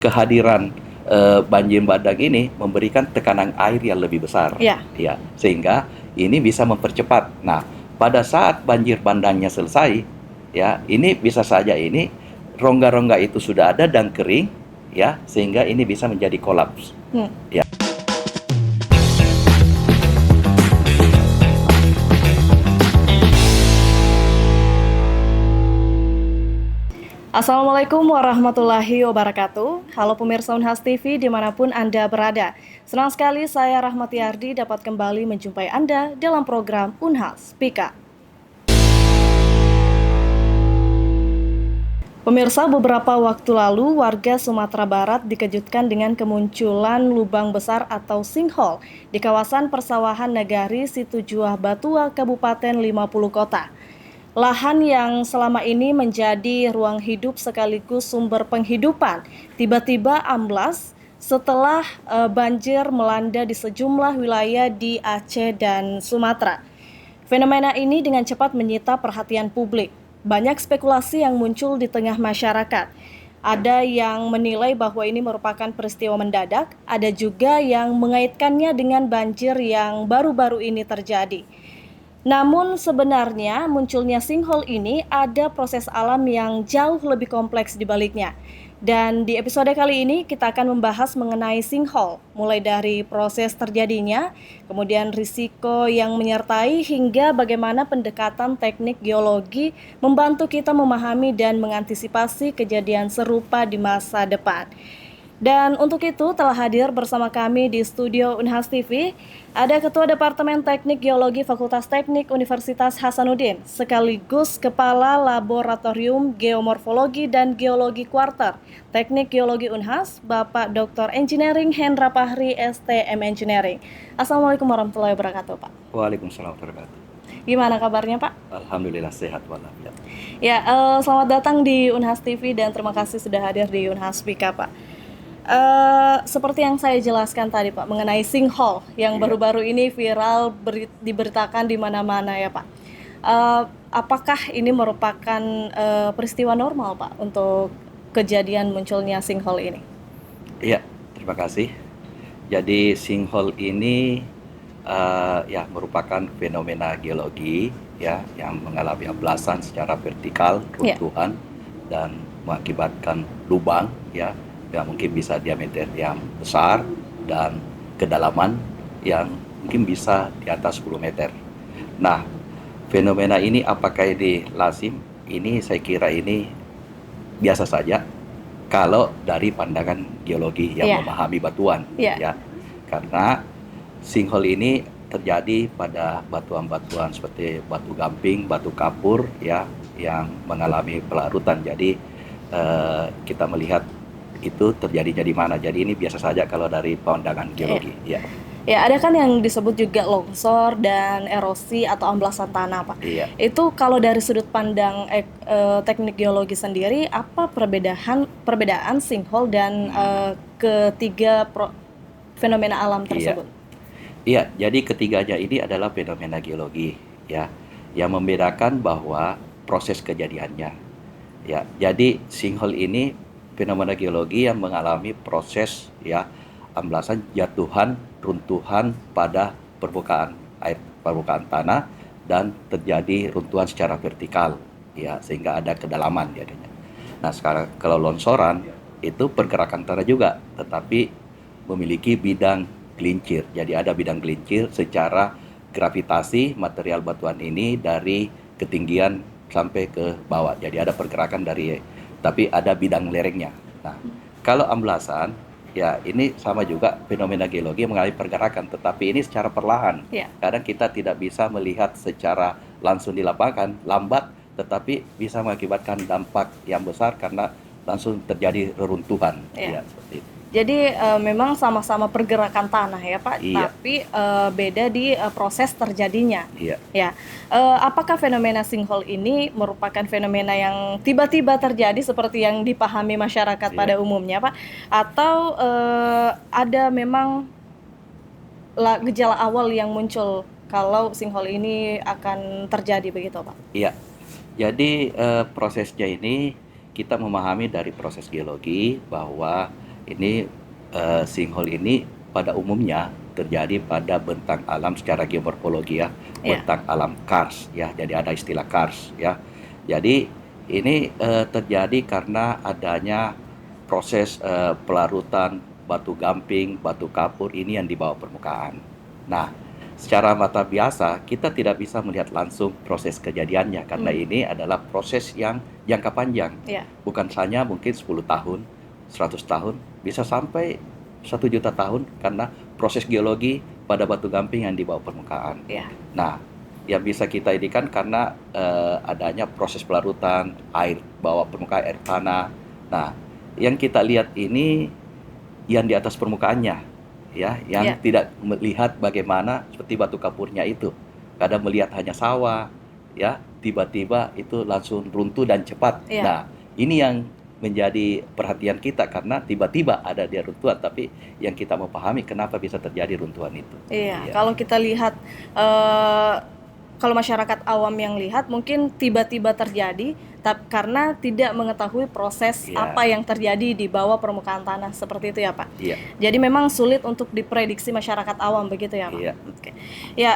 kehadiran banjir bandang ini memberikan tekanan air yang lebih besar, Ya. ya, sehingga ini bisa mempercepat. Nah, pada saat banjir bandangnya selesai, ya, ini bisa saja ini rongga-rongga itu sudah ada dan kering, ya, sehingga ini bisa menjadi kolaps. Ya. Assalamualaikum warahmatullahi wabarakatuh. Halo pemirsa Unhas TV dimanapun Anda berada. Senang sekali saya Rahmati Ardi dapat kembali menjumpai Anda dalam program Unhas Pika. Pemirsa, beberapa waktu lalu warga Sumatera Barat dikejutkan dengan kemunculan lubang besar atau sinkhole di kawasan persawahan Nagari Situjuah Batua, Kabupaten 50 Kota. Lahan yang selama ini menjadi ruang hidup sekaligus sumber penghidupan tiba-tiba amblas setelah banjir melanda di sejumlah wilayah di Aceh dan Sumatera. Fenomena ini dengan cepat menyita perhatian publik. Banyak spekulasi yang muncul di tengah masyarakat. Ada yang menilai bahwa ini merupakan peristiwa mendadak, ada juga yang mengaitkannya dengan banjir yang baru-baru ini terjadi. Namun sebenarnya munculnya sinkhole ini ada proses alam yang jauh lebih kompleks di baliknya. Dan di episode kali ini kita akan membahas mengenai sinkhole, mulai dari proses terjadinya, kemudian risiko yang menyertai, hingga bagaimana pendekatan teknik geologi membantu kita memahami dan mengantisipasi kejadian serupa di masa depan. Dan untuk itu telah hadir bersama kami di studio Unhas TV, ada Ketua Departemen Teknik Geologi Fakultas Teknik Universitas Hasanuddin, sekaligus Kepala Laboratorium Geomorfologi dan Geologi Kuarter Teknik Geologi Unhas, Bapak Dr. Engineering Hendra Pahri, STM Engineering. Assalamualaikum warahmatullahi wabarakatuh, Pak. Waalaikumsalam warahmatullahi wabarakatuh. Gimana kabarnya, Pak? Alhamdulillah sehat walafiat. Ya, selamat datang di Unhas TV dan terima kasih sudah hadir di Unhas Pika, Pak. Seperti yang saya jelaskan tadi, Pak, mengenai sinkhole yang baru-baru ini viral diberitakan di mana-mana ya, Pak. Apakah ini merupakan peristiwa normal, Pak, untuk kejadian munculnya sinkhole ini? Iya, terima kasih. Jadi sinkhole ini ya merupakan fenomena geologi ya yang mengalami amblasan secara vertikal, runtuhan dan mengakibatkan lubang ya yang mungkin bisa diameter yang besar dan kedalaman yang mungkin bisa di atas 10 meter. Nah, fenomena ini apakah ini lazim? Ini saya kira ini biasa saja kalau dari pandangan geologi yang memahami batuan ya. Karena sinkhole ini terjadi pada batuan-batuan seperti batu gamping, batu kapur ya yang mengalami pelarutan. Jadi kita melihat itu terjadinya di mana. Jadi ini biasa saja kalau dari pandangan geologi. Ya. Ya, ada kan yang disebut juga longsor dan erosi atau amblasan tanah, Pak. Iya. Itu kalau dari sudut pandang teknik geologi sendiri, apa perbedaan sinkhole dan ketiga fenomena alam tersebut? Iya, jadi ketiganya ini adalah fenomena geologi, ya, yang membedakan bahwa proses kejadiannya. Ya, jadi sinkhole ini fenomena geologi yang mengalami proses ya amblasan, jatuhan, runtuhan pada permukaan air, permukaan tanah dan terjadi runtuhan secara vertikal ya sehingga ada kedalaman jadinya. Nah, sekarang kalau longsoran itu pergerakan tanah juga tetapi memiliki bidang gelincir. Jadi ada bidang gelincir secara gravitasi material batuan ini dari ketinggian sampai ke bawah. Jadi ada pergerakan tapi ada bidang lerengnya. Nah, kalau amblasan, ya ini sama juga fenomena geologi mengalami pergerakan, tetapi ini secara perlahan. Kadang kita tidak bisa melihat secara langsung di lapangan, lambat, tetapi bisa mengakibatkan dampak yang besar karena langsung terjadi reruntuhan. Ya, seperti itu. Jadi memang sama-sama pergerakan tanah ya, Pak, tapi beda di proses terjadinya. Ya, apakah fenomena sinkhole ini merupakan fenomena yang tiba-tiba terjadi seperti yang dipahami masyarakat pada umumnya, Pak, atau ada memang gejala awal yang muncul kalau sinkhole ini akan terjadi begitu, Pak? Iya, jadi prosesnya ini kita memahami dari proses geologi bahwa Ini sinkhole ini pada umumnya terjadi pada bentang alam secara geomorfologi ya, Ya. bentang alam kars ya. Jadi ada istilah kars ya. Jadi ini terjadi karena adanya proses pelarutan batu gamping, batu kapur ini yang di bawah permukaan. Nah, secara mata biasa kita tidak bisa melihat langsung proses kejadiannya karena ini adalah proses yang jangka panjang. Ya. Bukan hanya mungkin 10 tahun, 100 tahun, bisa sampai 1 juta tahun karena proses geologi pada batu gamping yang di bawah permukaan. Ya. Nah, yang bisa kita ini kan karena adanya proses pelarutan air bawah permukaan air tanah. Nah, yang kita lihat ini yang di atas permukaannya, ya, yang Ya. tidak melihat bagaimana seperti batu kapurnya itu. Kadang melihat hanya sawah, ya, tiba-tiba itu langsung runtuh dan cepat. Ya. Nah, ini yang menjadi perhatian kita karena tiba-tiba ada dia runtuhan, tapi yang kita mau pahami kenapa bisa terjadi runtuhan itu. Iya, Ya. kalau kita lihat, kalau masyarakat awam yang lihat mungkin tiba-tiba terjadi, karena tidak mengetahui proses Iya. apa yang terjadi di bawah permukaan tanah, seperti itu ya Pak? Iya. Jadi memang sulit untuk diprediksi masyarakat awam, begitu ya Pak? Iya. Oke. Ya,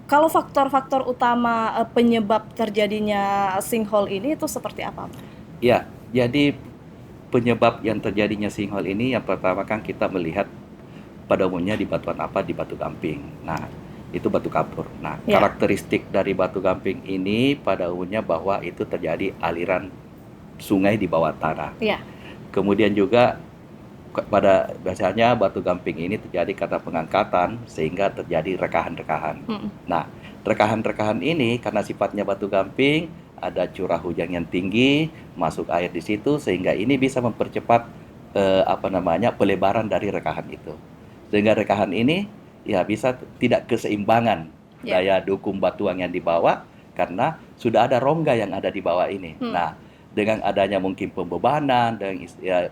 kalau faktor-faktor utama penyebab terjadinya sinkhole ini itu seperti apa Pak? Ya, jadi penyebab yang terjadinya sinkhole ini yang pertama kan kita melihat pada umumnya di batuan apa? Di batu gamping. Nah, itu batu kapur. Nah, Ya. karakteristik dari batu gamping ini pada umumnya bahwa itu terjadi aliran sungai di bawah tanah. Ya. Kemudian juga pada biasanya batu gamping ini terjadi karena pengangkatan sehingga terjadi rekahan-rekahan. Nah, rekahan-rekahan ini karena sifatnya batu gamping, ada curah hujan yang tinggi, masuk air di situ sehingga ini bisa mempercepat pelebaran dari rekahan itu. Sehingga rekahan ini ya bisa tidak keseimbangan Ya. daya dukung batuan yang dibawa karena sudah ada rongga yang ada di bawah ini. Nah, dengan adanya mungkin pembebanan dan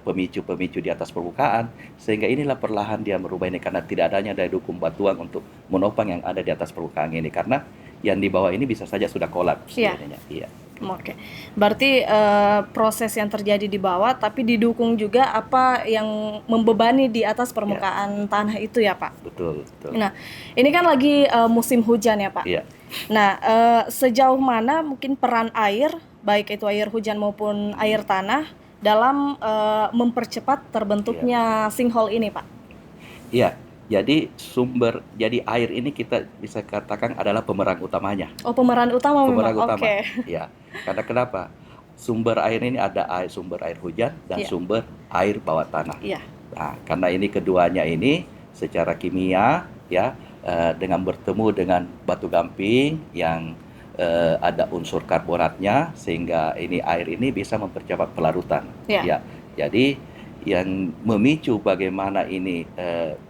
pemicu-pemicu di atas permukaan, sehingga inilah perlahan dia merubah ini karena tidak adanya daya dukung batuan untuk menopang yang ada di atas permukaan ini karena yang di bawah ini bisa saja sudah kolaps. Iya. Iya. Oke, berarti proses yang terjadi di bawah, tapi didukung juga apa yang membebani di atas permukaan tanah itu ya Pak? Betul, betul. Nah, ini kan lagi musim hujan ya Pak? Iya. Nah, sejauh mana mungkin peran air, baik itu air hujan maupun air tanah, dalam mempercepat terbentuknya sinkhole ini Pak? Iya. Jadi air ini kita bisa katakan adalah pemeran utamanya. Oh, pemeran utama Pemeran memang. utama. Oke. Ya. Karena kenapa? Sumber air ini ada sumber air hujan dan Iya. sumber air bawah tanah. Iya. Nah, karena ini keduanya ini secara kimia ya dengan bertemu dengan batu gamping yang ada unsur karbonatnya sehingga ini air ini bisa mempercepat pelarutan. Iya. Ya. Jadi yang memicu bagaimana ini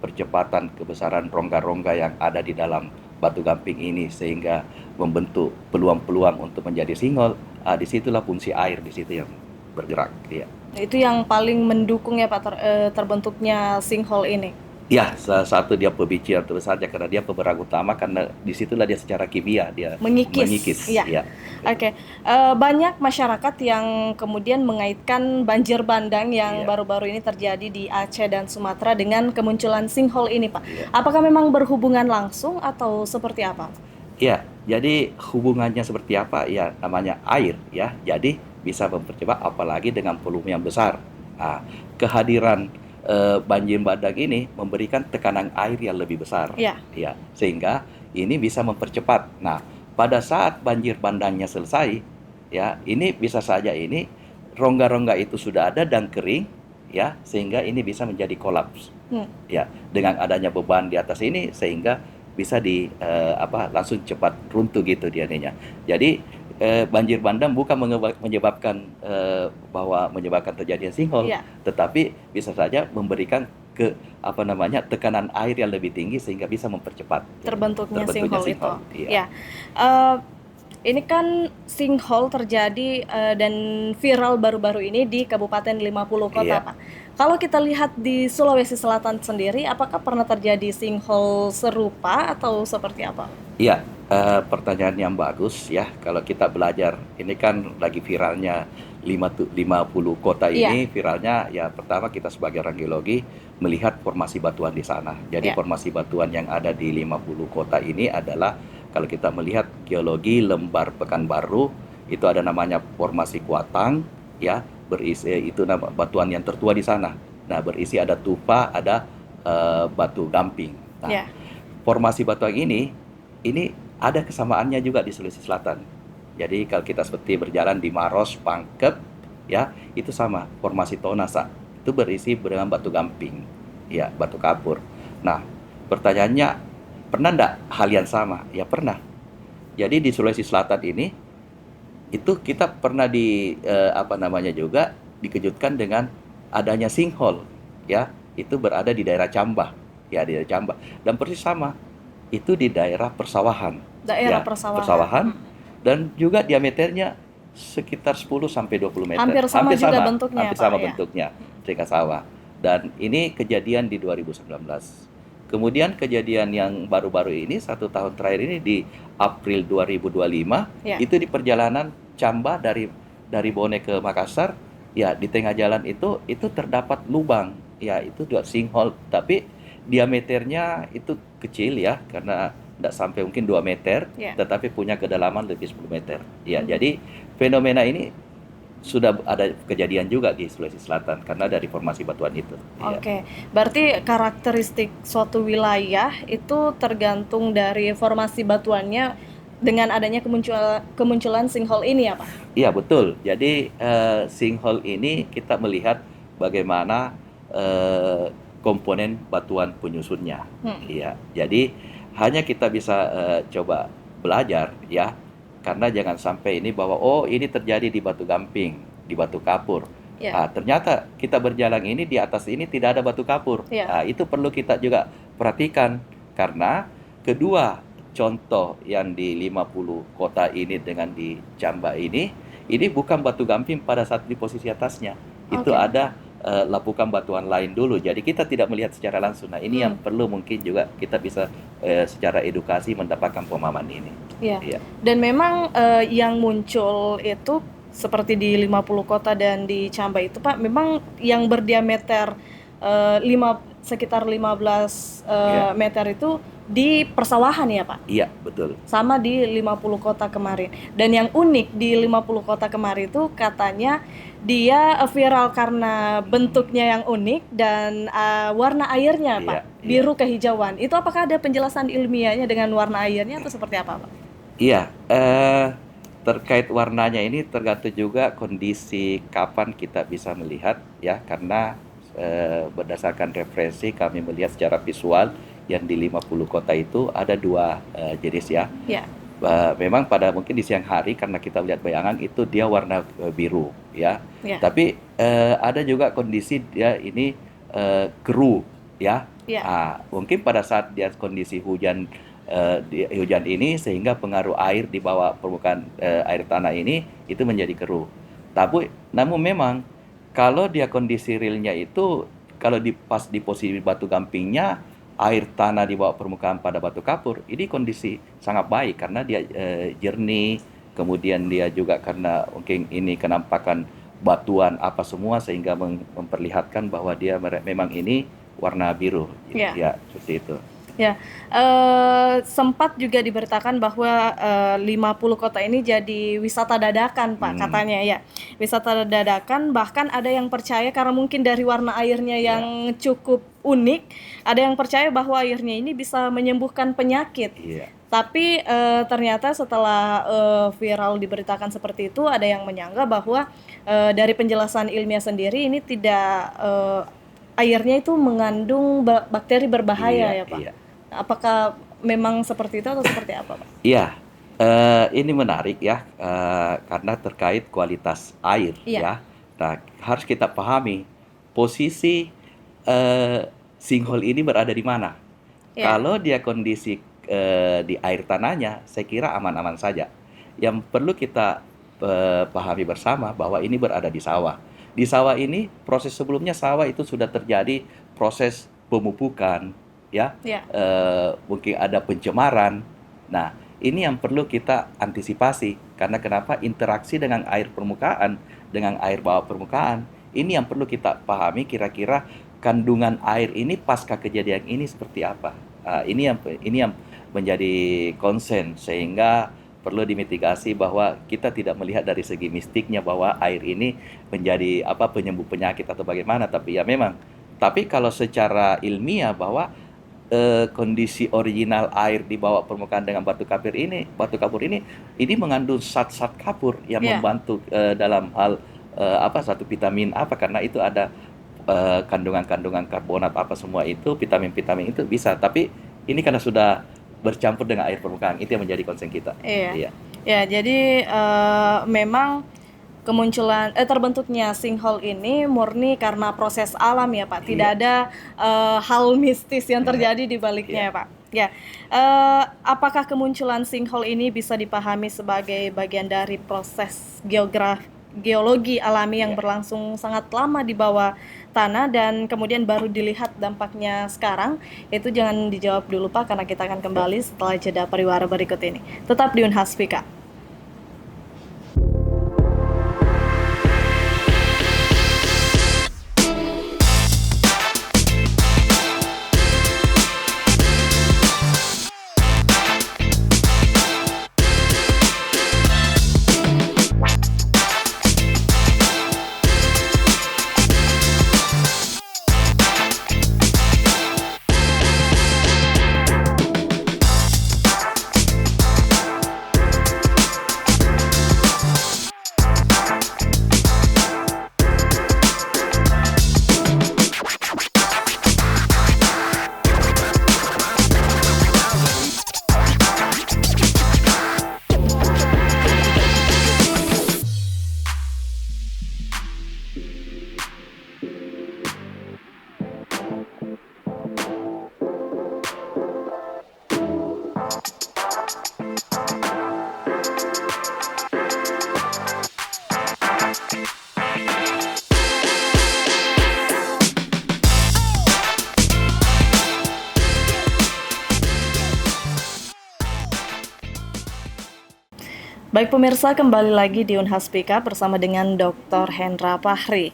percepatan kebesaran rongga-rongga yang ada di dalam batu gamping ini sehingga membentuk peluang-peluang untuk menjadi sinkhole, disitulah fungsi air di situ yang bergerak. Ya. Itu yang paling mendukung ya Pak terbentuknya sinkhole ini. Ya, salah satu dia pemicu yang terbesar karena dia pemeran utama karena disitulah dia secara kimia dia Mengikis. Iya. Ya. Oke. Banyak masyarakat yang kemudian mengaitkan banjir bandang yang Iya. baru-baru ini terjadi di Aceh dan Sumatera dengan kemunculan sinkhole ini Pak. Iya. Apakah memang berhubungan langsung atau seperti apa? Ya, jadi hubungannya seperti apa? Ya, namanya air ya. Jadi bisa mempercepat apalagi dengan volume yang besar. Nah, kehadiran banjir bandang ini memberikan tekanan air yang lebih besar. Ya. Ya, sehingga ini bisa mempercepat. Nah, pada saat banjir bandangnya selesai, ya, ini bisa saja ini rongga-rongga itu sudah ada dan kering, ya, sehingga ini bisa menjadi kolaps. Ya, dengan adanya beban di atas ini sehingga bisa langsung cepat runtuh gitu dia ininya. Jadi banjir bandang bukan menyebabkan terjadinya sinkhole, Ya. tetapi bisa saja memberikan tekanan air yang lebih tinggi sehingga bisa mempercepat Terbentuknya sinkhole itu. Iya. Ya. Ini kan sinkhole terjadi dan viral baru-baru ini di Kabupaten 50 Kota, Iya. Pak. Kalau kita lihat di Sulawesi Selatan sendiri, apakah pernah terjadi sinkhole serupa atau seperti apa? Iya, Pertanyaan yang bagus ya. Kalau kita belajar, ini kan lagi viralnya 50 kota Iya, ini, viralnya ya pertama kita sebagai orang geologi melihat formasi batuan di sana. Jadi iya, formasi batuan yang ada di 50 kota ini adalah kalau kita melihat geologi lembar Pekanbaru itu ada namanya formasi Kuatang ya, berisi itu nama batuan yang tertua di sana. Nah, berisi ada tufa, ada batu gamping. Nah, iya. formasi batuan ini ada kesamaannya juga di Sulawesi Selatan. Jadi kalau kita seperti berjalan di Maros, Pangkep, ya itu sama formasi Tonasa itu berisi dengan batu gamping, ya batu kapur. Nah, pertanyaannya pernah enggak hal yang sama? Ya pernah. Jadi di Sulawesi Selatan ini itu kita pernah apa namanya juga dikejutkan dengan adanya sinkhole, ya itu berada di daerah Cambah, ya di daerah Cambah dan persis sama itu di daerah persawahan, Daerah ya persawahan. persawahan dan juga diameternya sekitar 10 sampai 20 meter, Hampir sama juga bentuknya, hampir Pak, sama ya. bentuknya dekat sawah. Dan ini kejadian di 2019. Kemudian kejadian yang baru-baru ini 1 tahun terakhir ini di April 2025 Ya. itu di perjalanan Camba dari Bone ke Makassar, ya di tengah jalan itu terdapat lubang, ya itu juga sinkhole tapi diameternya itu kecil ya karena tidak sampai mungkin 2 meter Ya. tetapi punya kedalaman lebih 10 meter. Ya, Hmm. jadi fenomena ini sudah ada kejadian juga di Sulawesi Selatan karena dari formasi batuan itu. Iya. Oke, berarti karakteristik suatu wilayah itu tergantung dari formasi batuannya dengan adanya kemunculan sinkhole ini ya, Pak? Iya, betul. Jadi sinkhole ini kita melihat bagaimana komponen batuan penyusunnya. Hmm. Iya. Jadi hanya kita bisa coba belajar ya. Karena jangan sampai ini bahwa oh ini terjadi di Batu Gamping, di Batu Kapur. Ya, Ah, ternyata kita berjalan ini di atas ini tidak ada batu kapur. ya, Ah, itu perlu kita juga perhatikan karena kedua contoh yang di 50 kota ini dengan di Camba ini bukan batu gamping pada saat di posisi atasnya. Itu oke. ada lapukan batuan lain dulu. Jadi kita tidak melihat secara langsung. Nah, ini yang perlu mungkin juga kita bisa secara edukasi mendapatkan pemahaman ini. Iya. Iya. Dan memang yang muncul itu seperti di 50 kota dan di Camba itu, Pak, memang yang berdiameter sekitar 15 Iya. meter itu di persawahan ya, Pak? Iya, betul. Sama di 50 kota kemarin. Dan yang unik di 50 kota kemarin itu katanya dia viral karena bentuknya yang unik dan warna airnya, Iya, Pak, iya. biru kehijauan. Itu apakah ada penjelasan ilmiahnya dengan warna airnya atau seperti apa, Pak? Iya, terkait warnanya ini tergantung juga kondisi kapan kita bisa melihat ya, karena berdasarkan referensi kami melihat secara visual yang di 50 kota itu ada dua jenis ya. Ya, Memang pada mungkin di siang hari karena kita lihat bayangan itu dia warna biru ya. ya, Tapi ada juga kondisi dia ini keruh ya. ya, Mungkin pada saat dia kondisi hujan ini sehingga pengaruh air di bawah permukaan air tanah ini itu menjadi keruh. Tapi namun memang kalau dia kondisi realnya itu kalau pas di posisi batu gampingnya air tanah di bawah permukaan pada batu kapur ini kondisi sangat baik karena dia jernih, kemudian dia juga karena mungkin ini kenampakan batuan apa semua sehingga memperlihatkan bahwa dia memang ini warna biru. ya. Ya, seperti itu. Ya, sempat juga diberitakan bahwa 50 kota ini jadi wisata dadakan, Pak, katanya ya. Wisata dadakan, bahkan ada yang percaya karena mungkin dari warna airnya Ya, yang cukup unik, ada yang percaya bahwa airnya ini bisa menyembuhkan penyakit. iya, Tapi ternyata setelah viral diberitakan seperti itu, ada yang menyanggah bahwa dari penjelasan ilmiah sendiri ini tidak airnya itu mengandung bakteri berbahaya iya, ya, Pak. iya. Apakah memang seperti itu atau seperti apa, Pak? Iya, ini menarik ya, karena terkait kualitas air Iya, ya. Nah, harus kita pahami posisi eh, sinkhole ini berada di mana. iya, Kalau dia kondisi di air tanahnya, saya kira aman-aman saja. Yang perlu kita pahami bersama bahwa ini berada di sawah. Di sawah ini proses sebelumnya sawah itu sudah terjadi proses pemupukan, ya, iya, mungkin ada pencemaran. Nah, ini yang perlu kita antisipasi. Karena kenapa? Interaksi dengan air permukaan, dengan air bawah permukaan, ini yang perlu kita pahami kira-kira kandungan air ini pasca kejadian ini seperti apa. Ini yang menjadi concern, sehingga perlu dimitigasi bahwa kita tidak melihat dari segi mistiknya bahwa air ini menjadi penyembuh penyakit atau bagaimana, tapi ya memang. Tapi kalau secara ilmiah bahwa kondisi original air di bawah permukaan dengan batu kapur ini mengandung zat-zat kapur yang Ya. membantu dalam hal satu vitamin karena itu ada kandungan-kandungan karbonat semua itu, vitamin-vitamin itu bisa. Tapi ini karena sudah bercampur dengan air permukaan, itu yang menjadi concern kita. Iya. Iya. Ya, jadi memang terbentuknya sinkhole ini murni karena proses alam ya Pak. Tidak Iya. ada hal mistis yang terjadi di baliknya Iya. ya Pak. Ya, apakah kemunculan sinkhole ini bisa dipahami sebagai bagian dari proses geologi alami yang Iya. berlangsung sangat lama di bawah tanah dan kemudian baru dilihat dampaknya sekarang? Itu jangan dijawab dulu Pak, karena kita akan kembali setelah jeda pariwara berikut ini. Tetap di Unhaspika. Baik pemirsa, kembali lagi di Unhaspika bersama dengan Dr. Hendra Fahri.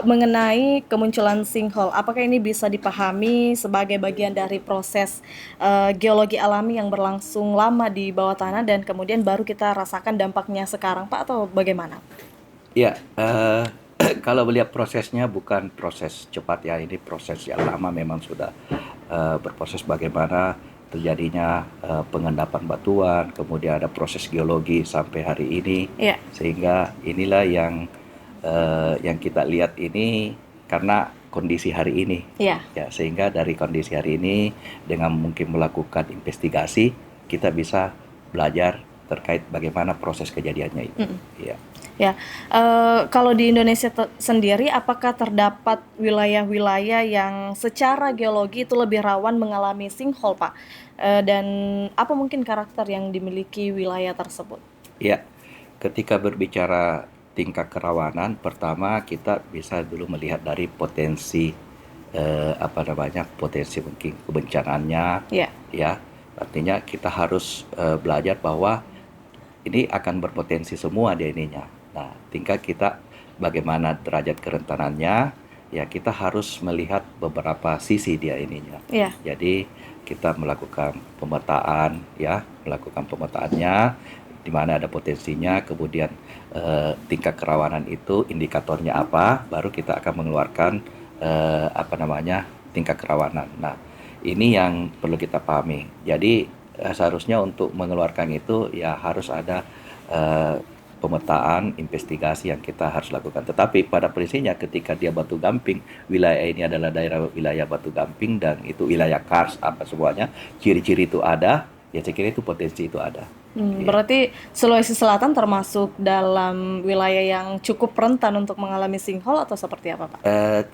Mengenai kemunculan sinkhole, apakah ini bisa dipahami sebagai bagian dari proses geologi alami yang berlangsung lama di bawah tanah dan kemudian baru kita rasakan dampaknya sekarang Pak, atau bagaimana? Ya, kalau melihat prosesnya bukan proses cepat ya, ini proses yang lama memang sudah berproses bagaimana terjadinya pengendapan batuan, kemudian ada proses geologi sampai hari ini, Ya. sehingga inilah yang kita lihat ini karena kondisi hari ini, Ya. ya, sehingga dari kondisi hari ini dengan mungkin melakukan investigasi kita bisa belajar terkait bagaimana proses kejadiannya itu. Ya. Ya, kalau di Indonesia sendiri, apakah terdapat wilayah-wilayah yang secara geologi itu lebih rawan mengalami sinkhole, Pak? Dan apa mungkin karakter yang dimiliki wilayah tersebut? Ya, ketika berbicara tingkat kerawanan, pertama kita bisa dulu melihat dari potensi potensi mungkin kebencanannya. Ya, artinya kita harus belajar bahwa ini akan berpotensi semua di ininya. Nah, tingkat kita bagaimana derajat kerentanannya, ya kita harus melihat beberapa sisi dia ininya. Ya. Jadi kita melakukan pemetaannya, di mana ada potensinya, kemudian tingkat kerawanan itu indikatornya apa, baru kita akan mengeluarkan tingkat kerawanan. Nah, ini yang perlu kita pahami. Jadi seharusnya untuk mengeluarkan itu ya harus ada pemetaan, investigasi yang kita harus lakukan. Tetapi pada prinsipnya ketika dia batu gamping, wilayah ini adalah daerah wilayah batu gamping dan itu wilayah kars semuanya, ciri-ciri itu ada, ya saya kira itu potensi itu ada. Berarti Sulawesi Selatan termasuk dalam wilayah yang cukup rentan untuk mengalami sinkhole atau seperti apa Pak?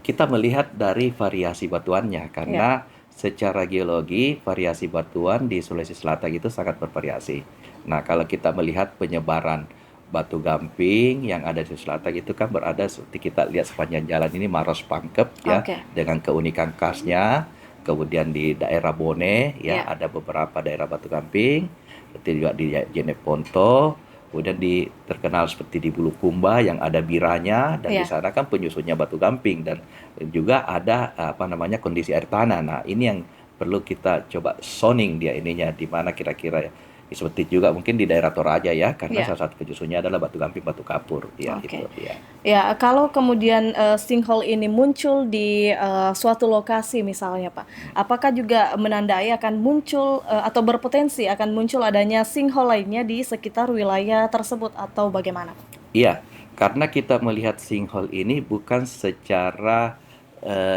Kita melihat dari variasi batuannya, karena secara geologi variasi batuan di Sulawesi Selatan itu sangat bervariasi. Nah, kalau kita melihat penyebaran batu gamping yang ada di selatan itu kan berada seperti kita lihat sepanjang jalan ini Maros Pangkep ya, dengan keunikan khasnya. kemudian di daerah Bone ya, Ya. ada beberapa daerah batu gamping, seperti juga di Jeneponto, kemudian terkenal seperti di Bulukumba yang ada biranya, dan di Ya. sana kan penyusunnya batu gamping, dan juga ada apa namanya kondisi air tanah. Nah, ini yang perlu kita coba soning dia ininya di mana kira-kira ya. Seperti juga mungkin di daerah Toraja ya, karena Ya. salah satu penyusunnya adalah batu gamping, batu kapur. Ya, Oke. itu ya. Ya, kalau kemudian sinkhole ini muncul di suatu lokasi misalnya, Pak, apakah juga menandai akan muncul atau berpotensi akan muncul adanya sinkhole lainnya di sekitar wilayah tersebut atau bagaimana, Pak? Iya, karena kita melihat sinkhole ini bukan secara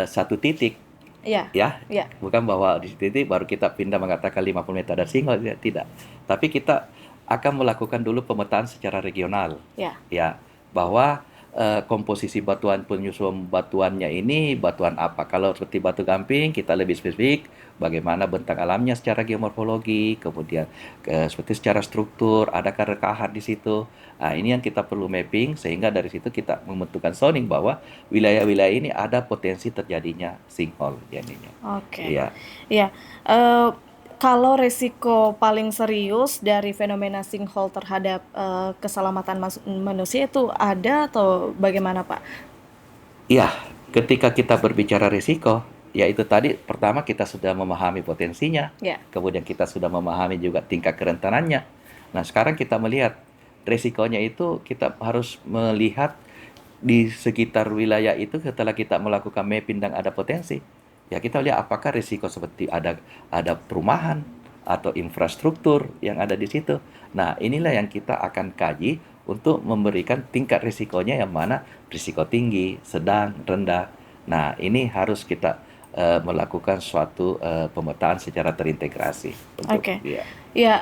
satu titik, Iya, ya, iya, bukan bahwa di titik baru kita pindah mengatakan 50 meter ada sinkhole, tidak. Tapi kita akan melakukan dulu pemetaan secara regional, iya. ya, bahwa komposisi batuan, penyusun batuannya ini batuan apa. Kalau seperti batu gamping kita lebih spesifik bagaimana bentang alamnya secara geomorfologi, kemudian seperti secara struktur, adakah rekahan di situ. Nah, ini yang kita perlu mapping, sehingga dari situ kita membentukkan zoning bahwa wilayah-wilayah ini ada potensi terjadinya sinkhole jadinya. Oke. Iya. Iya, eee, kalau resiko paling serius dari fenomena sinkhole terhadap, keselamatan manusia itu ada atau bagaimana, Pak? Iya, ketika kita berbicara risiko, ya itu tadi pertama kita sudah memahami potensinya, Ya, kemudian kita sudah memahami juga tingkat kerentanannya. Nah, sekarang kita melihat risikonya itu kita harus melihat di sekitar wilayah itu setelah kita melakukan mapping dan ada potensi. Ya kita lihat apakah risiko seperti ada perumahan atau infrastruktur yang ada di situ. Nah, inilah yang kita akan kaji untuk memberikan tingkat risikonya yang mana risiko tinggi, sedang, rendah. Nah, ini harus kita melakukan suatu pemetaan secara terintegrasi untuk oke. dia. Ya,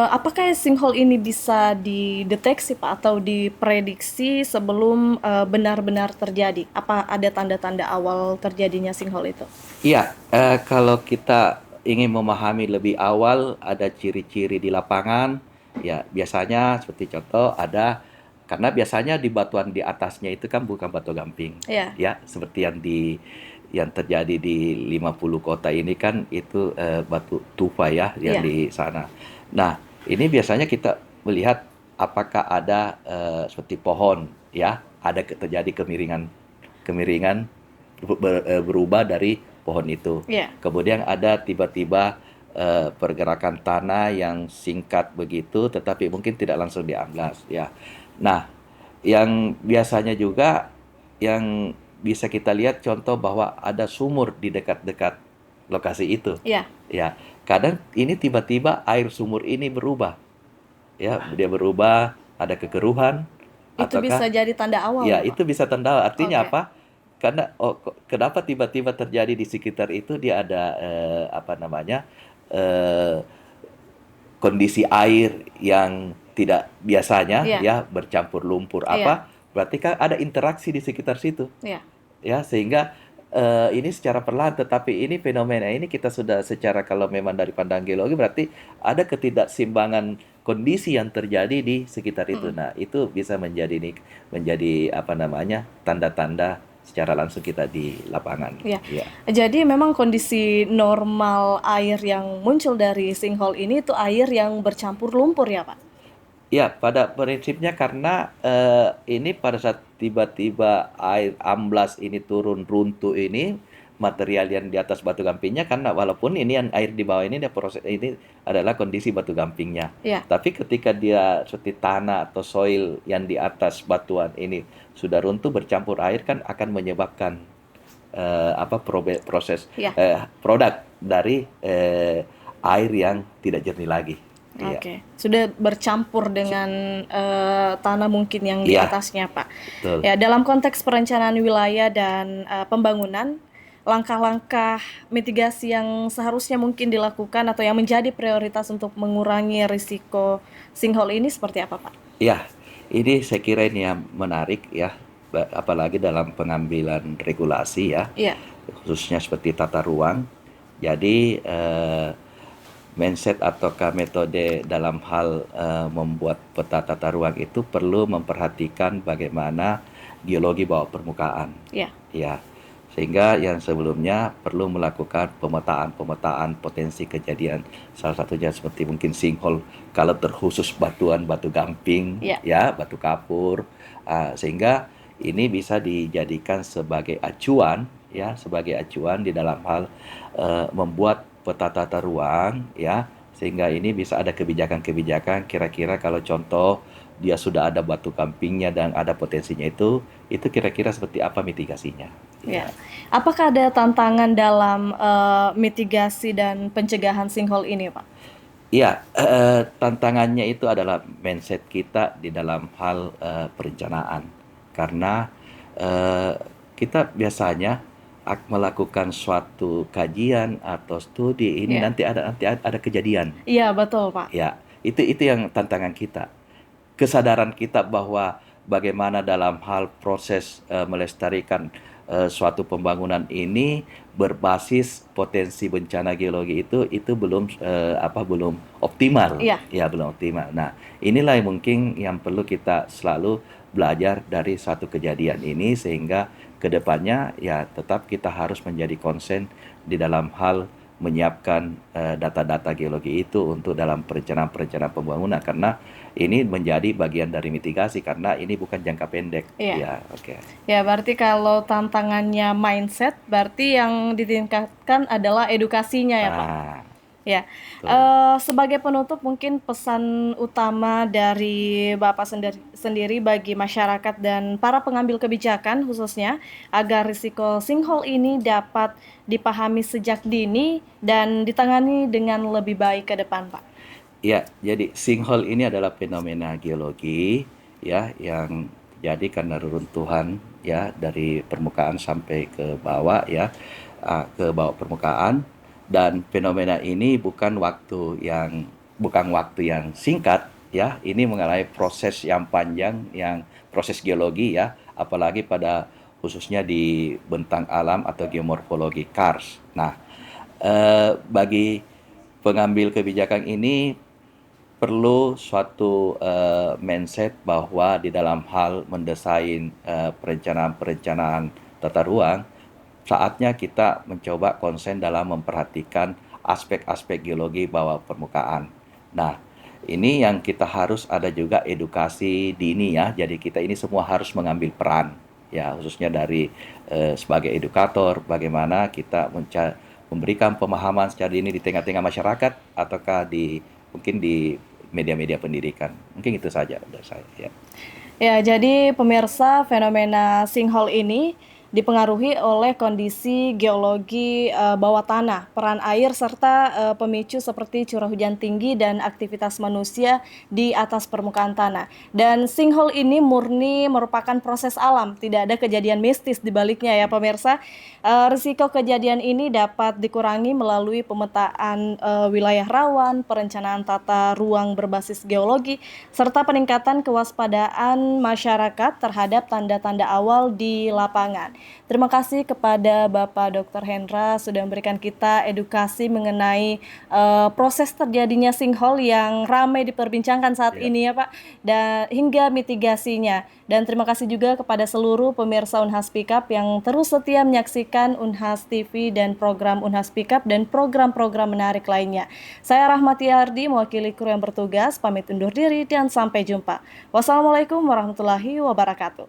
apakah sinkhole ini bisa dideteksi, Pak, atau diprediksi sebelum, benar-benar terjadi? Apa ada tanda-tanda awal terjadinya sinkhole itu? Iya, kalau kita ingin memahami lebih awal ada ciri-ciri di lapangan, ya biasanya seperti contoh ada, karena biasanya di batuan di atasnya itu kan bukan batu gamping, Ya, ya seperti yang terjadi di 50 kota ini kan itu batu tufa ya yang iya, di sana. Nah, ini biasanya kita melihat apakah ada seperti pohon ya, ada terjadi kemiringan kemiringan berubah dari pohon itu. iya, Kemudian ada tiba-tiba pergerakan tanah yang singkat begitu, tetapi mungkin tidak langsung diamblas ya. Nah, yang biasanya juga yang bisa kita lihat contoh bahwa ada sumur di dekat-dekat lokasi itu. iya. Ya, kadang ini tiba-tiba air sumur ini berubah. Ya, dia berubah, ada kekeruhan Itu bisa ataukah jadi tanda awal ya, ya, Pak? itu bisa tanda. Artinya Oke, apa? Karena kenapa tiba-tiba terjadi di sekitar itu dia ada apa namanya? eh, Kondisi air yang tidak biasanya iya, ya bercampur lumpur iya, apa? Berarti kan ada interaksi di sekitar situ. iya. Ya, sehingga ini secara perlahan, tetapi ini fenomena ini kita sudah secara kalau memang dari pandang geologi berarti ada ketidakseimbangan kondisi yang terjadi di sekitar itu. Mhm. Nah, itu bisa menjadi apa namanya? Tanda-tanda secara langsung kita di lapangan. Iya. Ya. Jadi memang kondisi normal air yang muncul dari sinkhole ini itu air yang bercampur lumpur ya, Pak? Ya, pada prinsipnya karena ini pada saat tiba-tiba air amblas ini turun runtuh ini material yang di atas batu gampingnya, karena walaupun ini yang air di bawah ini dia proses ini adalah kondisi batu gampingnya. Iya, Tapi ketika dia seperti tanah atau soil yang di atas batuan ini sudah runtuh bercampur air kan akan menyebabkan apa proses iya. produk dari air yang tidak jernih lagi. Iya. Oke. Sudah bercampur dengan tanah mungkin yang di Iya, atasnya, Pak. betul. Ya, dalam konteks perencanaan wilayah dan pembangunan, langkah-langkah mitigasi yang seharusnya mungkin dilakukan atau yang menjadi prioritas untuk mengurangi risiko sinkhole ini seperti apa, Pak? Ya, ini saya kira ini yang menarik ya, apalagi dalam pengambilan regulasi ya, Iya, khususnya seperti tata ruang. Jadi mindset ataukah metode dalam hal membuat peta tata ruang itu perlu memperhatikan bagaimana geologi bawah permukaan. iya, Ya, Sehingga yang sebelumnya perlu melakukan pemetaan potensi kejadian. Salah satunya seperti mungkin sinkhole kalau terkhusus batuan batu gamping, Ya. ya, batu kapur, sehingga ini bisa dijadikan sebagai acuan, ya, sebagai acuan di dalam hal membuat peta tata ruang, ya, sehingga ini bisa ada kebijakan-kebijakan kira-kira kalau contoh dia sudah ada batu gampingnya dan ada potensinya itu kira-kira seperti apa mitigasinya. Ya. Ya. Apakah ada tantangan dalam mitigasi dan pencegahan sinkhole ini, Pak? Iya, tantangannya itu adalah mindset kita di dalam hal perencanaan. Karena eh, kita biasanya melakukan suatu kajian atau studi ini Ya. nanti ada kejadian. Iya, betul, Pak. Ya, itu yang tantangan kita. Kesadaran kita bahwa bagaimana dalam hal proses melestarikan suatu pembangunan ini berbasis potensi bencana geologi itu belum optimal. Iya. Ya, belum optimal. Nah, inilah yang mungkin yang perlu kita selalu belajar dari satu kejadian ini sehingga kedepannya ya tetap kita harus menjadi konsen di dalam hal menyiapkan data-data geologi itu untuk dalam perencanaan pembangunan karena ini menjadi bagian dari mitigasi karena ini bukan jangka pendek. Iya. Ya, oke. Ya, berarti kalau tantangannya mindset, berarti yang ditingkatkan adalah edukasinya ya, Pak? Nah, Ya, betul. sebagai penutup mungkin pesan utama dari Bapak sendiri bagi masyarakat dan para pengambil kebijakan khususnya agar risiko sinkhole ini dapat dipahami sejak dini dan ditangani dengan lebih baik ke depan, Pak. Ya, jadi sinkhole ini adalah fenomena geologi ya yang jadi karena reruntuhan ya dari permukaan sampai ke bawah ya, ke bawah permukaan dan fenomena ini bukan waktu yang singkat ya. Ini mengalami proses yang panjang yang proses geologi ya, apalagi pada khususnya di bentang alam atau geomorfologi kars. Nah, bagi pengambil kebijakan ini perlu suatu mindset bahwa di dalam hal mendesain perencanaan tata ruang, saatnya kita mencoba konsen dalam memperhatikan aspek-aspek geologi bawah permukaan. Nah, ini yang kita harus ada juga edukasi dini ya. Jadi kita ini semua harus mengambil peran ya, khususnya dari sebagai edukator, bagaimana kita memberikan pemahaman secara dini di tengah-tengah masyarakat ataukah mungkin di media-media pendidikan. Mungkin itu saja dari saya ya. Ya, jadi pemirsa, fenomena sinkhole ini dipengaruhi oleh kondisi geologi bawah tanah, peran air, serta pemicu seperti curah hujan tinggi dan aktivitas manusia di atas permukaan tanah. Dan sinkhole ini murni merupakan proses alam, tidak ada kejadian mistis di baliknya ya pemirsa. Risiko kejadian ini dapat dikurangi melalui pemetaan wilayah rawan, perencanaan tata ruang berbasis geologi, serta peningkatan kewaspadaan masyarakat terhadap tanda-tanda awal di lapangan. Terima kasih kepada Bapak Dr. Hendra sudah memberikan kita edukasi mengenai proses terjadinya sinkhole yang ramai diperbincangkan saat ini ya Pak, dan hingga mitigasinya. Dan terima kasih juga kepada seluruh pemirsa Unhas Speak Up yang terus setia menyaksikan Unhas TV dan program Unhas Speak Up dan program-program menarik lainnya. Saya Rahmati Ardi, mewakili kru yang bertugas, pamit undur diri dan sampai jumpa. Wassalamualaikum warahmatullahi wabarakatuh.